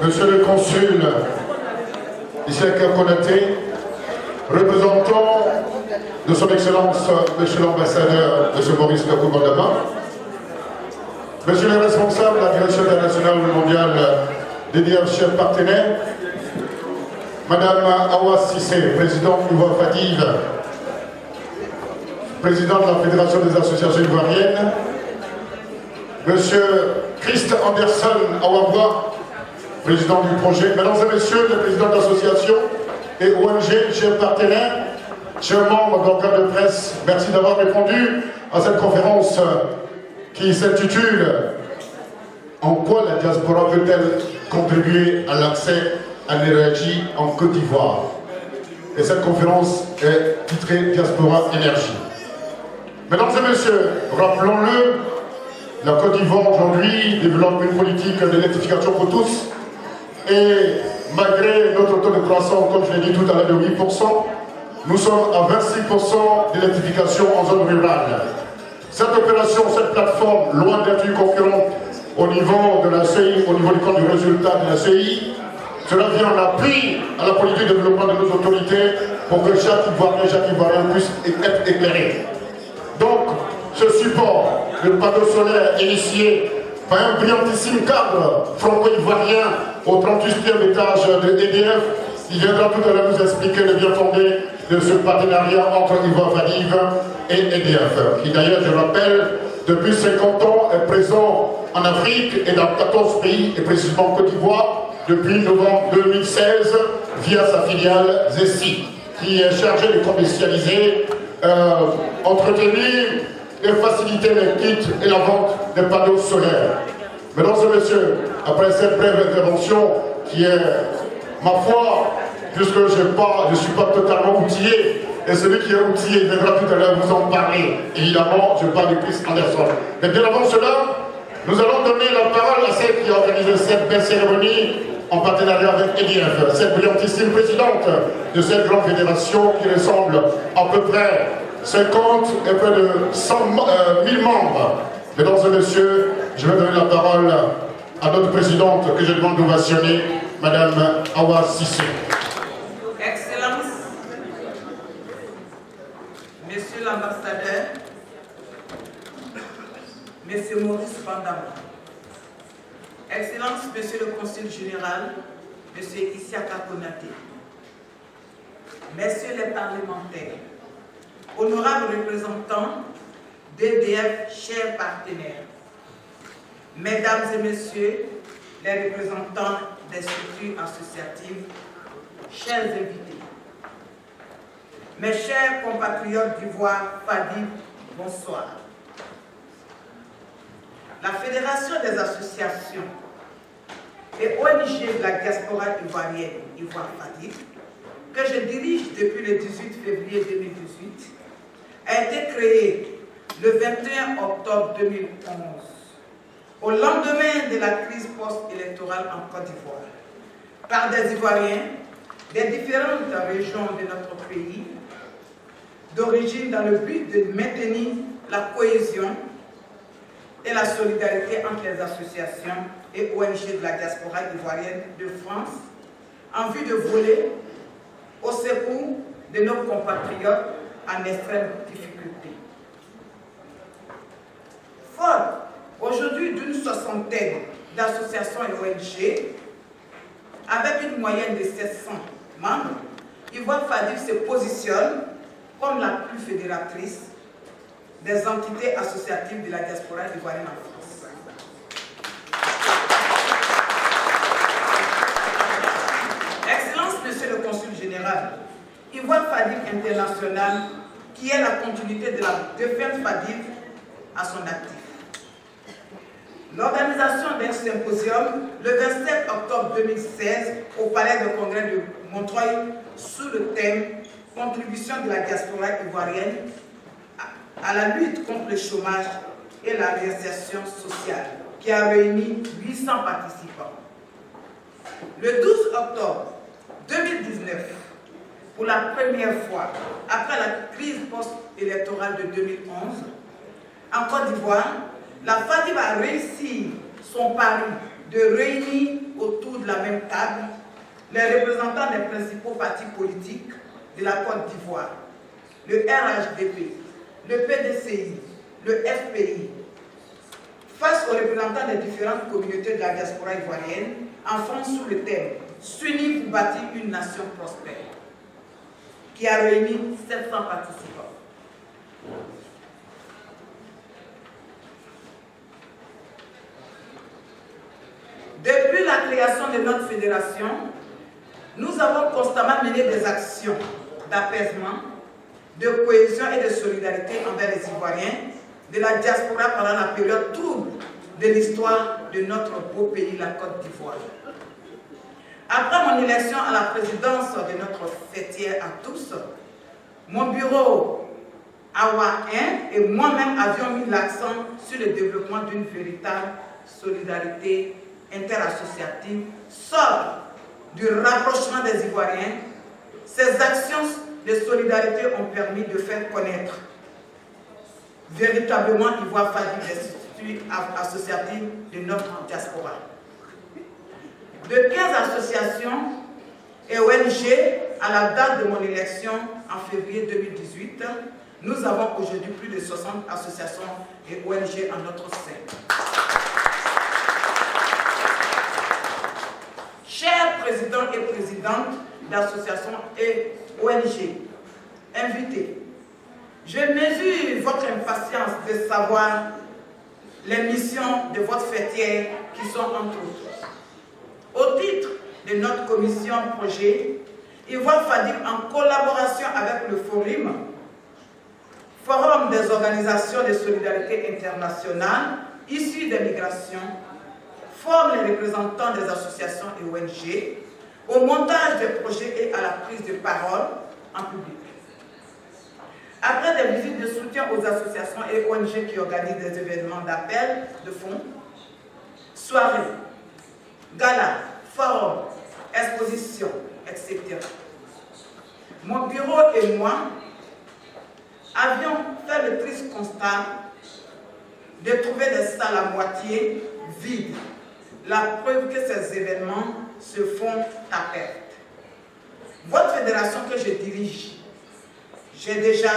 Monsieur le consul Isaka Konaté, représentant de son Excellence, Monsieur l'ambassadeur, Monsieur Maurice Kakou-Bandama, Monsieur le responsable de la Direction internationale ou mondiale des divers chefs partenaires, Madame Awa Sissé, présidente Ivoire Fadive, président de la Fédération des associations ivoiriennes, Monsieur Christ Anderson Awabwa, président du projet, Mesdames et Messieurs les présidents d'associations et ONG, chers partenaires, chers membres d'organes de presse, merci d'avoir répondu à cette conférence qui s'intitule « En quoi la diaspora peut-elle contribuer à l'accès à l'énergie en Côte d'Ivoire ?» Et cette conférence est titrée « Diaspora Énergie ». Mesdames et Messieurs, rappelons-le, la Côte d'Ivoire aujourd'hui développe une politique d'électrification pour tous et malgré notre taux de croissance, comme je l'ai dit tout à l'heure, de 8%, nous sommes à 26% d'électrification en zone rurale. Cette opération, cette plateforme, loin d'être une concurrente au niveau de la CI, au niveau du compte du résultat de la CI, cela vient en appui à la politique de développement de nos autorités pour que chaque Ivoirien puisse être éclairé. Donc, ce support, le panneau solaire initié par un brillantissime cadre franco-ivoirien au 38e étage de EDF, il viendra tout à l'heure nous expliquer le bien fondé de ce partenariat entre Ivoire Fadive et EDF, qui d'ailleurs, je rappelle, depuis 50 ans est présent en Afrique et dans 14 pays, et précisément en Côte d'Ivoire, depuis novembre 2016, via sa filiale ZESI, qui est chargée de commercialiser, entretenir et faciliter les kits et la vente des panneaux solaires. Mesdames et messieurs, après cette brève intervention qui est, ma foi, puisque je ne suis pas totalement outillé, et celui qui est outillé viendra tout à l'heure vous en parler. Évidemment, je parle de Chris Anderson. Mais bien avant cela, nous allons donner la parole à celle qui a organisé cette belle cérémonie en partenariat avec EDF, cette brillantissime présidente de cette grande fédération qui ressemble à peu près 50 et près de 1000 membres. Mesdames et messieurs, je vais donner la parole à notre présidente que je demande d'ovationner, Madame Awa Sissé. Excellence, Monsieur l'ambassadeur, Monsieur Maurice Bandama, Excellence, Monsieur le consul général, Monsieur Isaka Konaté, Messieurs les parlementaires, honorables représentants d'EDF, chers partenaires, Mesdames et Messieurs les représentants des structures associatives, chers invités, mes chers compatriotes d'Ivoire Fadive, bonsoir. La Fédération des associations et ONG de la diaspora ivoirienne, Ivoire Fadive, que je dirige depuis le 18 février 2018, a été créée le 21 octobre 2011, au lendemain de la crise post-électorale en Côte d'Ivoire, par des Ivoiriens des différentes régions de notre pays, d'origine dans le but de maintenir la cohésion et la solidarité entre les associations et ONG de la diaspora ivoirienne de France, en vue de voler au secours de nos compatriotes en extrême difficulté. Fort aujourd'hui d'une soixantaine d'associations et ONG, avec une moyenne de 700 membres, Ivoire Fadive se positionne comme la plus fédératrice des entités associatives de la diaspora ivoirienne en France. Excellence, Monsieur le consul général, Ivoire Fadive International, qui est la continuité de la défunte Fadive, à son actif. L'organisation d'un symposium le 27 octobre 2016 au Palais de Congrès de Montreuil sous le thème « Contribution de la diaspora ivoirienne à la lutte contre le chômage et la réinsertion sociale » qui a réuni 800 participants. Le 12 octobre 2019, pour la première fois, après la crise post-électorale de 2011, en Côte d'Ivoire, la Fadive a réussi son pari de réunir autour de la même table les représentants des principaux partis politiques de la Côte d'Ivoire, le RHDP, le PDCI, le FPI, face aux représentants des différentes communautés de la diaspora ivoirienne, en fond sous le thème « S'unir pour bâtir une nation prospère », qui a réuni 700 participants. Depuis la création de notre fédération, nous avons constamment mené des actions d'apaisement, de cohésion et de solidarité envers les Ivoiriens de la diaspora pendant la période trouble de l'histoire de notre beau pays, la Côte d'Ivoire. Après mon élection à la présidence de notre fêtière à tous, mon bureau AWA 1 et moi-même avions mis l'accent sur le développement d'une véritable solidarité interassociative, sobre du rapprochement des Ivoiriens. Ces actions de solidarité ont permis de faire connaître véritablement Ivoire Fadi, l'institut associatif de notre diaspora. De 15 associations et ONG à la date de mon élection en février 2018, nous avons aujourd'hui plus de 60 associations et ONG en notre sein. Chers présidents et présidentes d'associations et ONG, invités, je mesure votre impatience de savoir les missions de votre fêtière qui sont entre autres. Au titre de notre commission projet, Ivoire Fadi, en collaboration avec le Forum des organisations de solidarité internationale issues des migrations, forme les représentants des associations et ONG au montage des projets et à la prise de parole en public. Après des visites de soutien aux associations et ONG qui organisent des événements d'appel de fonds, soirées, galas, forums, expositions, etc. Mon bureau et moi avions fait le triste constat de trouver des salles à moitié vides, la preuve que ces événements se font à perte. Votre fédération que je dirige, j'ai déjà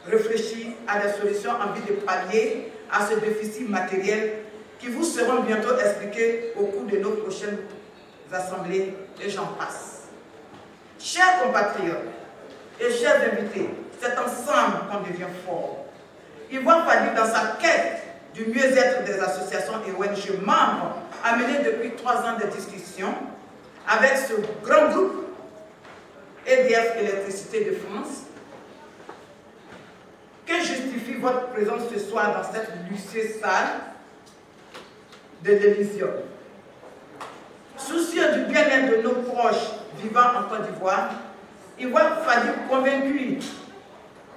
réfléchi à des solutions en vue de pallier à ce déficit matériel qui vous seront bientôt expliqués au cours de nos prochaines assemblées et j'en passe. Chers compatriotes et chers invités, c'est ensemble qu'on devient fort. Ivoire Fadi, dans sa quête du mieux-être des associations et ONG membres, a mené depuis 3 ans de discussions avec ce grand groupe EDF Électricité de France. Que justifie votre présence ce soir dans cette luxueuse salle de l'Elysium? Soucieux du bien-être de nos proches vivant en Côte d'Ivoire, Ivoire Fadi, convaincu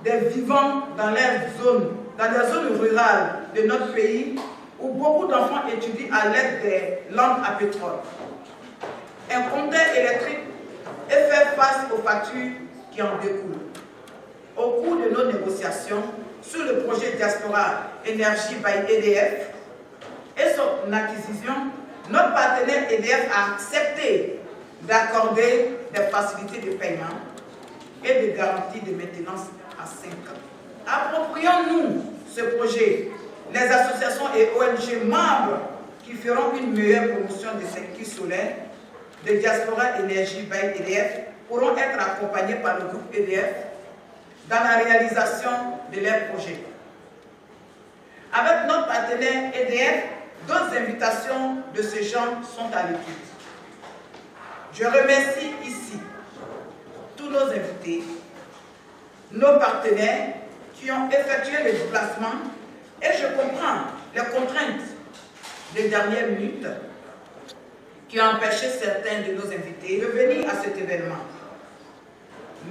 des vivants dans les zones rurales de notre pays où beaucoup d'enfants étudient à l'aide des lampes à pétrole, un compteur électrique et faire face aux factures qui en découlent. Au cours de nos négociations sur le projet Diaspora Énergie by EDF et son acquisition, notre partenaire EDF a accepté d'accorder des facilités de paiement et des garanties de maintenance à 5 ans. Approprions-nous ce projet. Les associations et ONG membres qui feront une meilleure promotion de ces kits solaires de Diaspora Énergie by EDF pourront être accompagnés par le groupe EDF dans la réalisation de leurs projets. Avec notre partenaire EDF, d'autres invitations de ce genre sont à l'étude. Je remercie ici tous nos invités, nos partenaires qui ont effectué le déplacement et je comprends les contraintes des dernières minutes qui ont empêché certains de nos invités de venir à cet événement.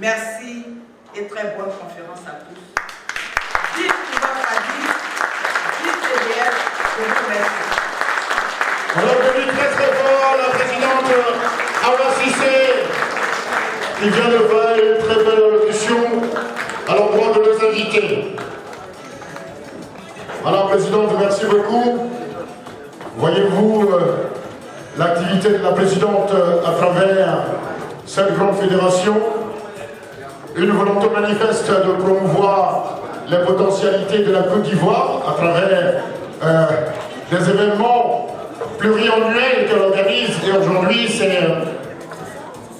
Merci et très bonne conférence à tous. Vive Ivoire Fadi, vive EDF, je vous remercie. On applaudit très très fort la présidente Awa Cissé qui vient de faire une très belle allocution à l'endroit de nos invités. Madame la Présidente, merci beaucoup. Voyez-vous, l'activité de la présidente à travers cette grande fédération, une volonté manifeste de promouvoir les potentialités de la Côte d'Ivoire à travers des événements pluriannuels qu'elle organise. Et aujourd'hui, c'est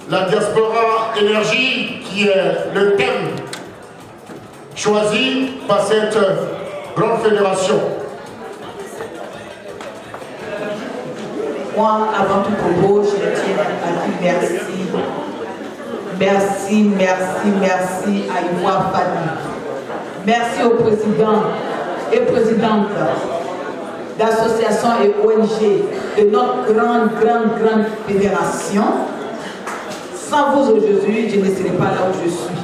la diaspora énergie qui est le thème choisi par cette grande fédération. Moi, avant tout propos, je tiens à dire merci. Merci, merci, merci à Ivoire Fadi. Merci aux présidents et présidentes d'associations et ONG de notre grande fédération. Sans vous aujourd'hui, je ne serais pas là où je suis.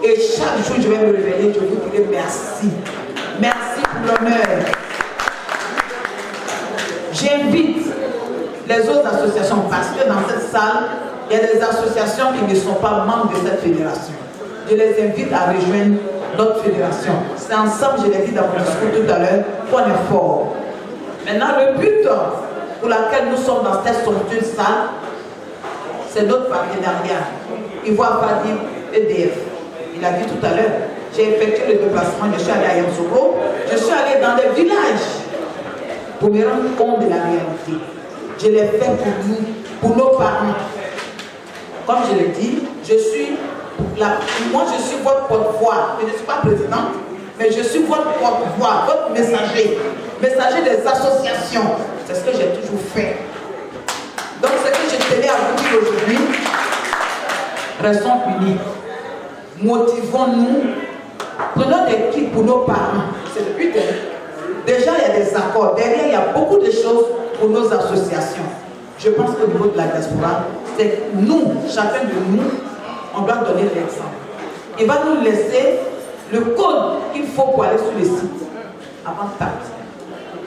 Et chaque jour, je vais me réveiller, je vous dirai merci. Merci pour l'honneur. J'invite les autres associations, parce que dans cette salle, il y a des associations qui ne sont pas membres de cette fédération. Je les invite à rejoindre notre fédération. C'est ensemble, je l'ai dit dans mon discours tout à l'heure, qu'on est fort. Maintenant, le but pour lequel nous sommes dans cette somptueuse salle, c'est notre partenariat. Ivoire Fadi, EDF. Il a dit tout à l'heure, j'ai effectué le déplacement, je suis allé à Yamoussoukro, je suis allé dans les villages pour me rendre compte de la réalité. Je l'ai fait pour nous, pour nos parents. Comme je l'ai dit, moi je suis votre porte-voix. Je ne suis pas présidente, mais je suis votre porte-voix, votre messager des associations. C'est ce que j'ai toujours fait. Donc ce que je tenais à vous dire aujourd'hui, restons unis. Motivons-nous. Prenons des kits pour nos parents. C'est le but. Déjà, il y a des accords. Derrière, il y a beaucoup de choses pour nos associations. Je pense qu'au niveau de la diaspora, c'est nous, chacun de nous, on doit donner l'exemple. Il va nous laisser le code qu'il faut pour aller sur le site avant de partir.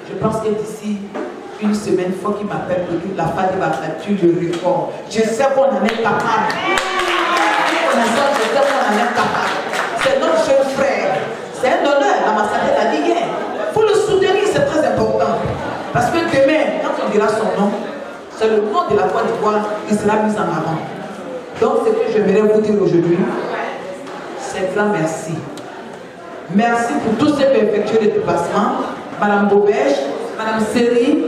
Je pense que d'ici une semaine, il faut qu'il m'appelle pour dire la Fadi va battre le record. Je sais qu'on en est capable. Je sais qu'on en est capable. C'est notre jeune frère. C'est un honneur, l'ambassadeur l'a dit hier. Il faut le soutenir, c'est très important. Parce que demain, quand on dira son nom, c'est le nom de la Côte d'Ivoire qui sera mis en avant. Donc, ce que j'aimerais vous dire aujourd'hui, c'est un grand merci. Merci pour tous ceux qui ont effectué le déplacement. Madame Bobèche, Madame Seri,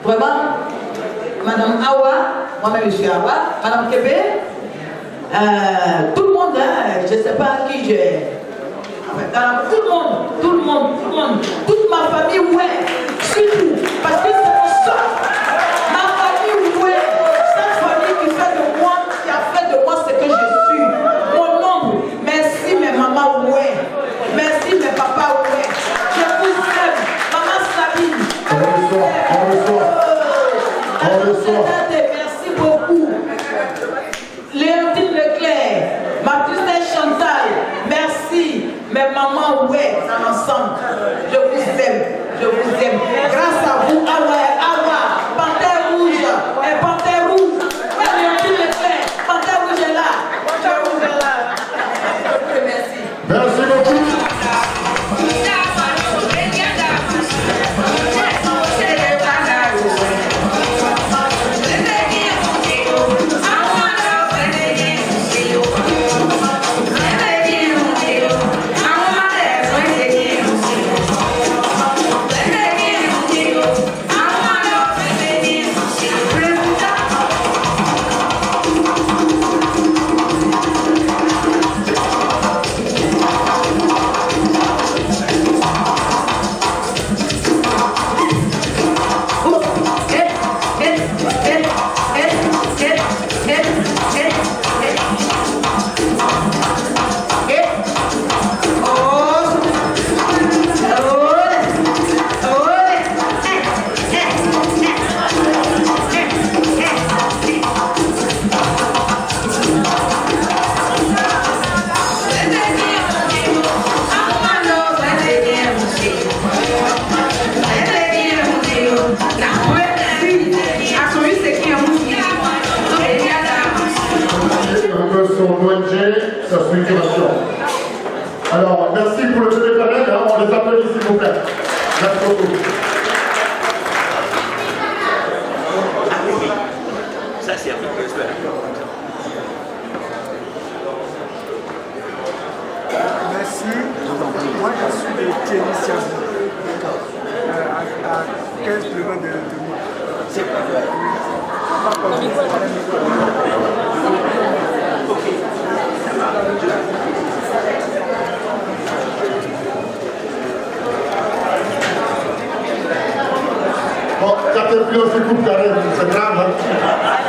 vraiment, Madame Awa, moi-même je suis Awa, Madame Kébé, tout le monde, je ne sais pas qui j'ai. Tout le monde, toute ma famille, ouais, surtout, parce que c'est pour ça, ma famille, ouais, cette famille qui fait de moi, qui a fait de moi ce que je suis, mon nombre, merci mes mamans, ouais, merci mes papas, ouais, je vous aime, maman Sabine, on le sort. Merci beaucoup, Léontine Leclerc, ma petite Chantal, merci. Mes mamans, ouais, en ensemble, je vous aime, grâce à vous, Awa, Panthère Rouge, et Panthère Rouge, Panthère Rouge est là, merci. Merci beaucoup. Alors, merci pour le téléphone, on les applaudit s'il vous plaît. Merci beaucoup. Merci à vous. Merci. Moi, je suis de Tchénicien. À 15 km de moi. C'est pas vrai. Bon, Caterpillar se coupe quand même, c'est grave. Hein.